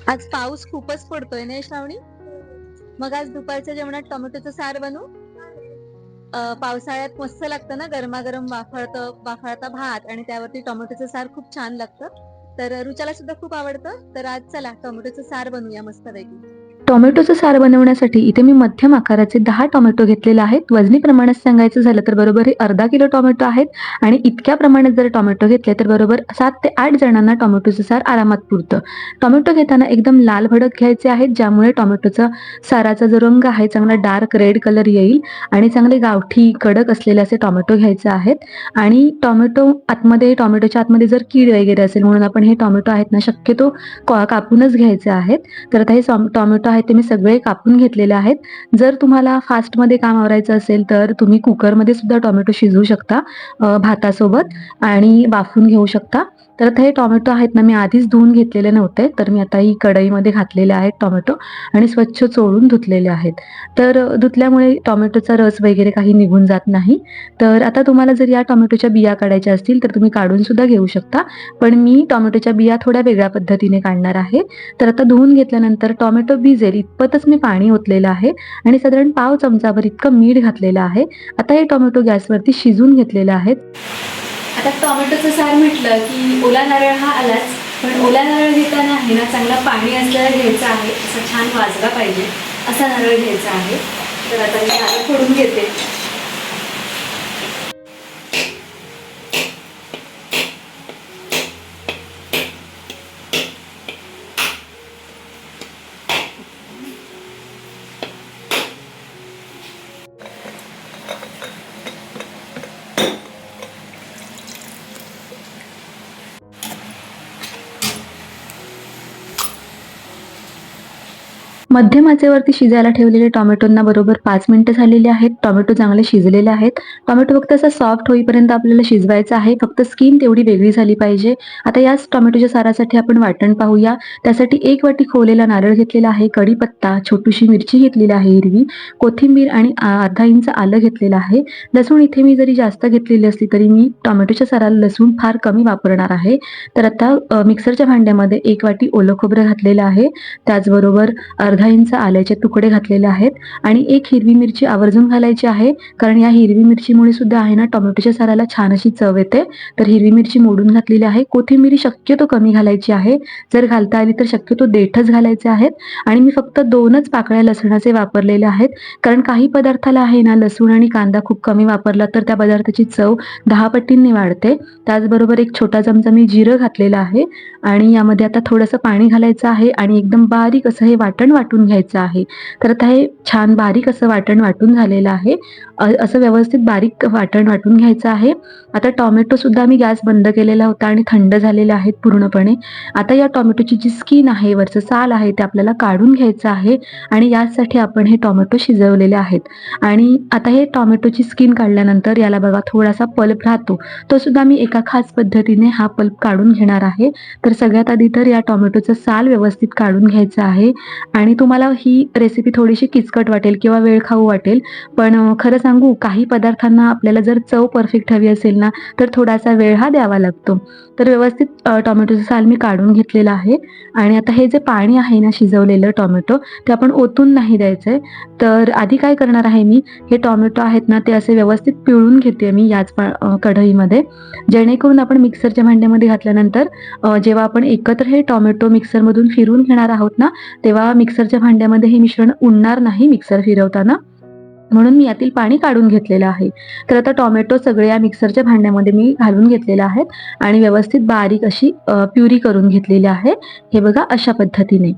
आज पाऊस खूपच पडतोय ना श्रावणी. मग आज दुपारच्या जेवणात टोमॅटोचं सार बनवू. पावसाळ्यात मस्त लागतं ना, गरमागरम वाफाळता भात आणि त्यावरती टोमॅटोचं सार खूप छान लागतं. तर रुचाला सुद्धा खूप आवडतं. तर आज चला टोमॅटोचं सार बनवूया मस्तपैकी. टोमॅटोचं सार बनवण्यासाठी इथे मी मध्यम आकाराचे 10 टोमॅटो घेतलेले आहेत. वजनी प्रमाणात सांगायचं झालं तर बरोबर हे अर्धा किलो टोमॅटो आहेत आणि इतक्या प्रमाणात जर टोमॅटो घेतले तर बरोबर 7 ते 8 जणांना टोमॅटोचं सार आरामात पुरतं. टोमॅटो घेताना एकदम लाल भडक घ्यायचे आहेत, ज्यामुळे टोमॅटोचा साराचा जो रंग आहे चांगला डार्क रेड कलर येईल आणि चांगले गावठी कडक असलेले असे टोमॅटो घ्यायचे आहेत. आणि टोमॅटोच्या आतमध्ये जर कीड वगैरे असेल म्हणून आपण हे टोमॅटो आहेत ना शक्यतो कापूनच घ्यायचे आहेत. तर आता हे टोमॅटो आहेत ते मी सगळे कापून घेतलेले आहेत. जर तुम्हाला फास्टमध्ये काम आवरायचं असेल तर तुम्ही कुकरमध्ये सुद्धा टोमॅटो शिजवू शकता भातासोबत आणि वाफून घेऊ शकता. तर आता हे टोमॅटो आहेत ना मी आधीच धुवून घेतलेले नव्हते, तर मी आता ही कढईमध्ये घातलेले आहेत टोमॅटो आणि स्वच्छ चोळून धुतलेले आहेत. तर धुतल्यामुळे टोमॅटोचा रस वगैरे काही निघून जात नाही. तर आता तुम्हाला जर या टोमॅटोच्या बिया काढायच्या असतील तर तुम्ही काढून सुद्धा घेऊ शकता, पण मी टोमॅटोच्या बिया थोड्या वेगळ्या पद्धतीने काढणार आहे. तर आता धुवून घेतल्यानंतर टोमॅटो भिजेल इतपतच मी पाणी ओतलेलं आहे आणि साधारण पाव चमचाभर इतकं मीठ घातलेलं आहे. आता हे टोमॅटो गॅसवरती शिजून घेतलेले आहेत. आता टोमॅटोचं सार म्हटलं की ओला नारळ हा आलाच, पण ओला नारळ घेताना आहे ना चांगला पाणी असलेला घ्यायचा आहे, असा छान वाजला पाहिजे असा नारळ घ्यायचा आहे. तर आता मी नारळ फोडून घेते. मध्यम आचेवरती शिजायला ठेवलेले टोमॅटोंना बरोबर 5 मिनिटं झालेली आहेत. टोमॅटो चांगले शिजलेले आहेत. टोमॅटो फक्त असा सॉफ्ट होईपर्यंत आपल्याला शिजवायचा आहे. फक्त स्किन तेवढी वेगळी झाली पाहिजे. आता याच टोमॅटोच्या सारासाठी आपण वाटण पाहूया. त्यासाठी 1 वाटी खोवलेला नारळ घेतलेला आहे, कढीपत्ता, छोटीशी मिरची घेतलेली आहे हिरवी, कोथिंबीर आणि अर्धा इंच आलं घेतलेलं आहे. लसूण इथे मी जरी जास्त घेतलेली असली तरी मी टोमॅटोच्या साराला लसूण फार कमी वापरणार आहे. तर आता मिक्सरच्या भांड्यामध्ये 1 वाटी ओलं खोबरं घातलेलं आहे. त्याचबरोबर अर्धा इंच आल्याचे तुकडे घातलेले आहेत आणि 1 हिरवी मिरची आवर्जून घालायची आहे, कारण या हिरवी मिरचीमुळे सुद्धा आहे ना टोमॅटोच्या साराला छान अशी चव येते. तर हिरवी मिरची मोडून घातलेली आहे. कोथिंबीर शक्यतो कमी घालायची आहे. जर घालता आली तर शक्यतो देठच घालायचे आहेत. आणि मी फक्त 2च पाकळ्या लसणाचे वापरलेले आहेत, कारण काही पदार्थाला आहे ना लसूण आणि कांदा खूप कमी वापरला तर त्या पदार्थाची चव 10 पटींनी वाढते. त्याचबरोबर 1 छोटा चमचा मी जिरं घातलेलं आहे आणि यामध्ये आता थोडंसं पाणी घालायचं आहे आणि एकदम बारीक असं हे वाटण वाटून घ्यायचं आहे. तर आता हे छान बारीक असं वाटण वाटून झालेलं आहे. असं व्यवस्थित बारीक वाटण वाटून घ्यायचं आहे. आता टोमॅटो सुद्धा मी गॅस बंद केलेला होता आणि थंड झालेले आहेत पूर्णपणे. आता या टोमॅटोची जी स्किन आहे, वरचं साल आहे ते आपल्याला काढून घ्यायचं आहे आणि यासाठी आपण हे टोमॅटो शिजवलेले आहेत. आणि आता हे टोमॅटोची स्किन काढल्यानंतर याला बघा थोडासा पल्प राहतो, तो सुद्धा मी एका खास पद्धतीने हा पल्प काढून घेणार आहे. तर सगळ्यात आधी तर या टोमॅटोचं साल व्यवस्थित काढून घ्यायचं आहे. आणि तुम्हाला ही रेसिपी थोडीशी किचकट वाटेल किंवा वेळखाऊ वाटेल, पण खरं सांगू काही पदार्थांना आपल्याला जर चव परफेक्ट हवी असेल ना तर थोडासा वेळ हा द्यावा लागतो. तर व्यवस्थित टोमॅटोचं साल मी काढून घेतलेलं आहे आणि आता हे जे पाणी आहे ना शिजवलेलं टोमॅटो ते आपण ओतून नाही द्यायचंय. तर आधी काय करणार आहे मी, हे टोमॅटो आहेत ना ते असे व्यवस्थित पिळून घेते मी याच कढईमध्ये, जेणेकरून आपण मिक्सरच्या भांड्यामध्ये घातल्यानंतर जेव्हा आपण एकत्र हे टोमॅटो मिक्सरमधून फिरवून घेणार आहोत ना तेव्हा मिक्सरच्या भांड्यामध्ये हे मिश्रण उडणार नाही मिक्सर फिरवताना, म्हणून मी यातील पाणी काढून घेतलेलं आहे. तर आता टोमॅटो सगळे या मिक्सरच्या भांड्यामध्ये मी घालून घेतलेले आहेत आणि व्यवस्थित बारीक अशी प्युरी करून घेतलेली आहे. हे बघा अशा पद्धतीने.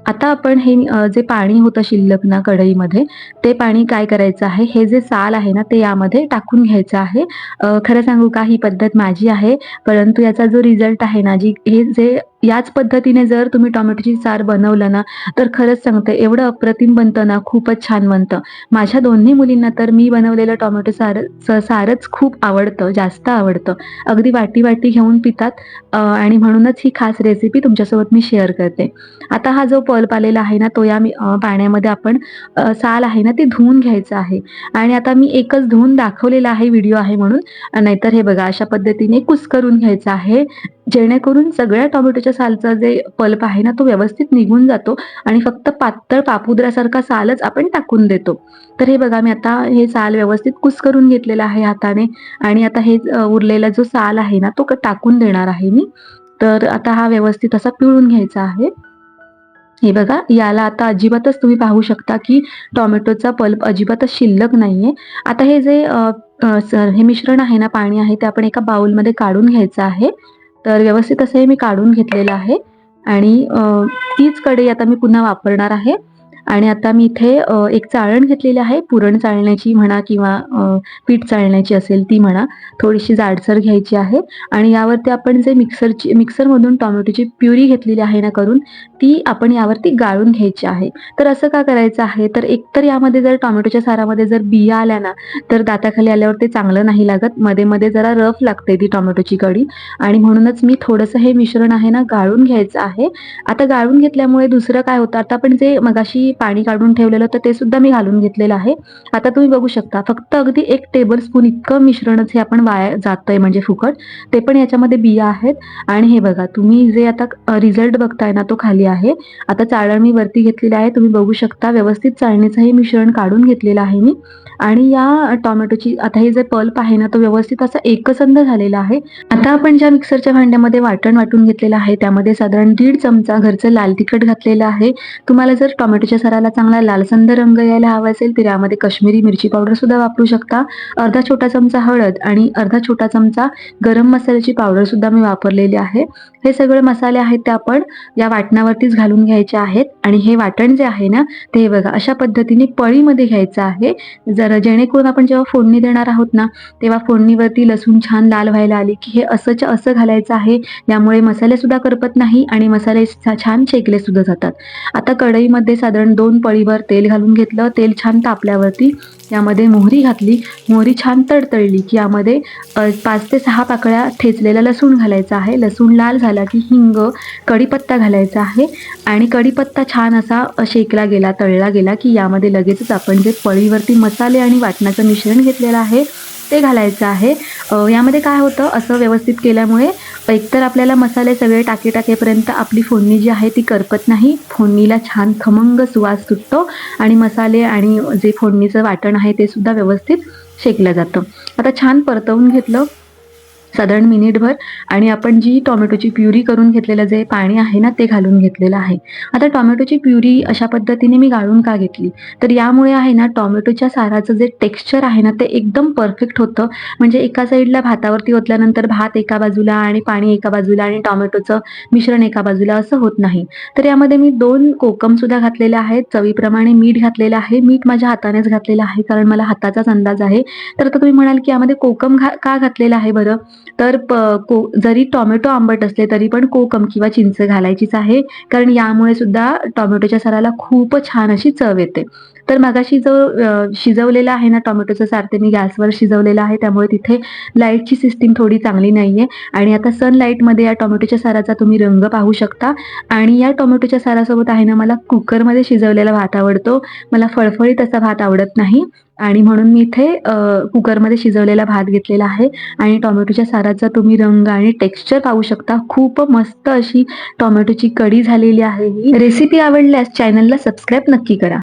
आता आपण हे जे पाणी होतं शिल्लक ना कढईमध्ये ते पाणी काय करायचं आहे, हे जे साल आहे ना ते यामध्ये टाकून घ्यायचं आहे. खरं सांगू का ही पद्धत माझी आहे, परंतु याचा जो रिझल्ट आहे ना हे जे याच पद्धतीने जर तुम्ही टोमॅटोची सार बनवलं ना तर खरंच सांगते एवढं अप्रतिम बनतं ना, खूपच छान बनतं. माझ्या दोन्ही मुलींना तर मी बनवलेलं टोमॅटो सारच खूप आवडतं, जास्त आवडतं. अगदी वाटी वाटी घेऊन पितात आणि म्हणूनच ही खास रेसिपी तुमच्यासोबत मी शेअर करते. आता हा जो पल्प आलेला आहे ना तो या पाण्यामध्ये आपण साल आहे ना ते धुवून घ्यायचं आहे. आणि आता मी एकच धुवून दाखवलेला आहे, व्हिडिओ आहे म्हणून, नाहीतर हे बघा अशा पद्धतीने कुस्करून घ्यायचं आहे. जेणेकरून सगळ्या टोमॅटोच्या सालचा जे पल्प आहे ना तो व्यवस्थित निघून जातो आणि फक्त पातळ पापुद्रासारखा सालच आपण टाकून देतो. तर हे बघा मी आता हे साल व्यवस्थित कुस्करून घेतलेलं आहे हाताने आणि आता हे उरलेला जो साल आहे ना तो टाकून देणार आहे मी. तर आता हा व्यवस्थित असा पिळून घ्यायचा आहे. हे बघा याला आता अजिबातच तुम्ही पाहू शकता की टोमॅटोचा पल्प अजिबातच शिल्लक नाहीये. आता हे जे हे मिश्रण आहे ना, पाणी आहे ते आपण एका बाउलमध्ये काढून घ्यायचं आहे. तर व्यवस्थित असं हे मी काढून घेतलेलं आहे आणि तीच कढई आता मी पुन्हा वापरणार आहे. आणि आता मी इथे एक चाळण घेतलेली आहे, पुरण चाळण्याची म्हणा किंवा पीठ चाळण्याची असेल ती म्हणा. थोडीशी जाडसर घ्यायची आहे आणि यावरती आपण जे मिक्सरमधून टोमॅटोची प्युरी घेतलेली आहे ना करून, ती आपण यावरती गाळून घ्यायची आहे. तर असं का करायचं आहे, तर एकतर यामध्ये जर टोमॅटोच्या सारामध्ये जर बिया आल्या ना, तर दाताखाली आल्यावर ते चांगलं नाही लागत. मध्ये मध्ये जरा रफ लागते ती टोमॅटोची कढी आणि म्हणूनच मी थोडंसं हे मिश्रण आहे ना गाळून घ्यायचं आहे. आता गाळून घेतल्यामुळे दुसरं काय होतं, आता आपण जे मगाशी पाणी काढून ठेवलेलं तर ते सुद्धा मी घालून घेतलेलं आहे. आता तुम्ही बघू शकता फक्त अगदी 1 टेबलस्पून इतकं मिश्रणच हे आपण वाया जातंय म्हणजे फुकट. ते पण याच्यामध्ये बिया आहेत आणि हे बघा तुम्ही जे आता रिझल्ट बघताय ना तो खाली आहे. आता चाळण मी वरती घेतलेली आहे, तुम्ही बघू शकता व्यवस्थित चाळणीचं हे मिश्रण काढून घेतलेलं आहे मी आणि या टोमॅटोची आता हे जे पल्प आहे ना तो व्यवस्थित असा एकसंध झालेला आहे. आता आपण ज्या मिक्सरच्या भांड्यामध्ये वाटण वाटून घेतलेलं आहे त्यामध्ये साधारण 1.5 चमचा घरचं लाल तिखट घातलेलं आहे. तुम्हाला जर टोमॅटोच्या साराला चांगला लालसंद रंग यायला हवा असेल तर यामध्ये काश्मीरी मिरची पावडर सुद्धा वापरू शकता. अर्धा छोटा चमचा हळद आणि अर्धा छोटा चमचा गरम मसाल्याची पावडर सुद्धा मी वापरलेली आहे. हे सगळे मसाले आहेत ते आपण या वाटणावरतीच घालून घ्यायचे आहेत आणि हे वाटण जे आहे ना ते बघा अशा पद्धतीने पळीमध्ये घ्यायचं आहे. जेणेकरून आपण जेव्हा फोडणी देणार आहोत ना तेव्हा फोडणीवरती लसूण छान लाल व्हायला आली की हे असंच्या असं घालायचं आहे. यामुळे मसाले सुद्धा करपत नाही आणि मसाले छान शेकले सुद्धा जातात. आता कढईमध्ये साधारण 2 पळीभर तेल घालून घेतलं. तेल छान तापल्यावरती यामध्ये मोहरी घातली. मोहरी छान तडतडली की यामध्ये 5 ते 6 पाकळ्या ठेचलेला लसूण घालायचा आहे. लसूण लाल झाला की हिंग, कढीपत्ता घालायचा आहे आणि कढीपत्ता छान असा शेकला गेला, तळला गेला की यामध्ये लगेचच आपण जे पळीवरती मसाले आणि वाटणाचं मिश्रण घेतलेलं आहे ते घालायचं आहे. यामध्ये काय होतं असं व्यवस्थित केल्यामुळे एकतर आपल्याला मसाले सगळे टाकेपर्यंत आपली फोडणी जी आहे ती करपत नाही. फोडणीला छान खमंग सुवास सुटतो आणि मसाले आणि जे फोडणीचं वाटण आहे ते सुद्धा व्यवस्थित शेकलं जातं. आता छान परतवून घेतलं साधारण मिनिटभर आणि आपण जी टोमॅटोची प्युरी करून घेतलेलं जे पाणी आहे ना ते घालून घेतलेलं आहे. आता टोमॅटोची प्युरी अशा पद्धतीने मी गाळून का घेतली, तर यामुळे आहे ना टोमॅटोच्या साराचं जे टेक्स्चर आहे ना ते एकदम परफेक्ट होतं. म्हणजे एका साईडला भातावरती ओतल्यानंतर भात एका बाजूला आणि पाणी एका बाजूला आणि टोमॅटोचं मिश्रण एका बाजूला असं होत नाही. तर यामध्ये मी 2 कोकम सुद्धा घातलेले आहेत. चवीप्रमाणे मीठ घातलेलं आहे. मीठ माझ्या हातानेच घातलेलं आहे कारण मला हाताचाच अंदाज आहे. तर आता तुम्ही म्हणाल की यामध्ये कोकम का घातलेलं आहे बरं, तर जरी टोमॅटो आंबट असले तरी पण कोकम किंवा चिंच घालायचीच आहे कारण यामुळे सुद्धा टोमॅटोच्या साराला खूप छान अशी चव येते. तर मगाशी जो शिजवलेला आहे ना टोमॅटोचं सार ते मी गॅसवर शिजवलेलं आहे त्यामुळे तिथे लाईटची सिस्टीम थोडी चांगली नाहीये आणि आता सनलाईटमध्ये या टोमॅटोच्या साराचा तुम्ही रंग पाहू शकता. आणि या टोमॅटोच्या सारासोबत आहे ना मला कुकरमध्ये शिजवलेला भात आवडतो. मला फळफळीत असा भात आवडत नाही आणि म्हणून मी इथे कुकरमध्ये शिजवलेला भात घेतलेला आहे आणि टोमॅटोच्या साराचा तुम्ही रंग आणि टेक्स्चर पाहू शकता. खूप मस्त अशी टोमॅटोची कढी झालेली आहे. ही रेसिपी आवडल्यास चॅनलला सबस्क्राईब नक्की करा.